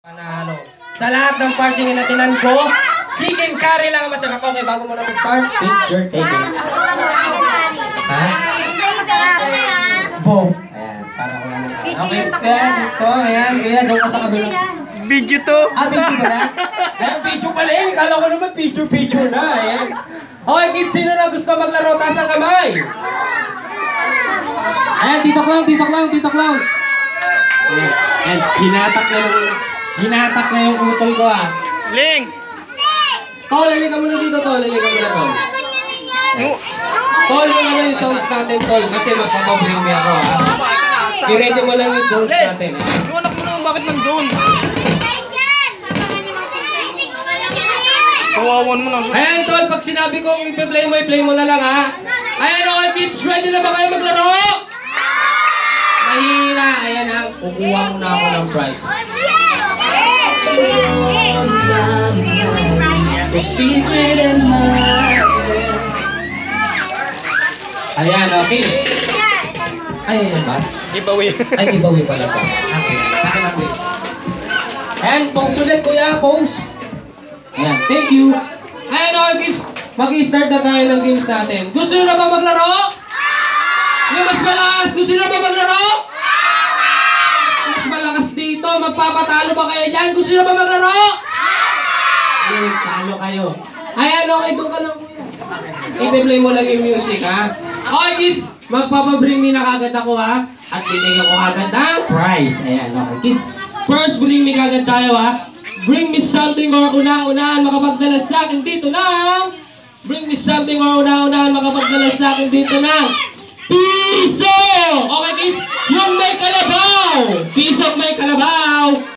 Panalo. Sa lahat ng party ng natinan ko, chicken curry lang ang masarap. Okay, bago mo na mag-start, picture taking. Ha? Boom. Ayan, para ko lang na. Okay, ayan, ito, ayan, kuya, doon ka sa kabila. Video to. Video ba na? Ayan, video pala yun. Kala ko naman picture na. Ayan. Okay, kids, sino na gusto maglaro? Taas ang kamay. Ayan, Tito Clown. Ayan, hinatak na yung utol ko ah. Ling! Tol, lili ka muna dito, Tol. Tol, yung ano yung songs natin, Tol. Kasi magpapabring me ako ah. I-ready mo lang yung songs natin. Yung anak mo naman, bakit nandun? Kawawan mo lang. Ayan, Tol, pag sinabi kong i-play mo na lang ha. Ayan, okay kids, ready na ba kayo maglaro? Mahina, ayan ha. Kukuha mo na ako ng prize. The secret in my head. Ayan, okay. Ay, ayan ba? Giveaway. Ay, giveaway pala po. Okay, akin ang wait. Ayan, pose ulit kuya, pose. Ayan, thank you. Ayan, okay kids, mag-i-start na tayo ng games natin. Gusto nyo na ba maglaro? Yung mas malakas, gusto nyo na ba maglaro? Mas malakas dito, magpapatalo ba kayo dyan? Gusto nyo na ba maglaro? Ayun, talo kayo. Ayan, okay, doon ka lang kuya. I-play mo lang yung music ha. Okay kids, magpapabring me na kagad ako ha. At bibigyan ko kagad ng prize. Ayan, okay kids. First, bring me kagad tayo ha. Bring me something or una-unahan makapagdala sa akin dito lang. Bring me something or una-unahan makapagdala sa akin dito lang. Piso! Okay kids, yung may kalabaw! Piso may kalabaw!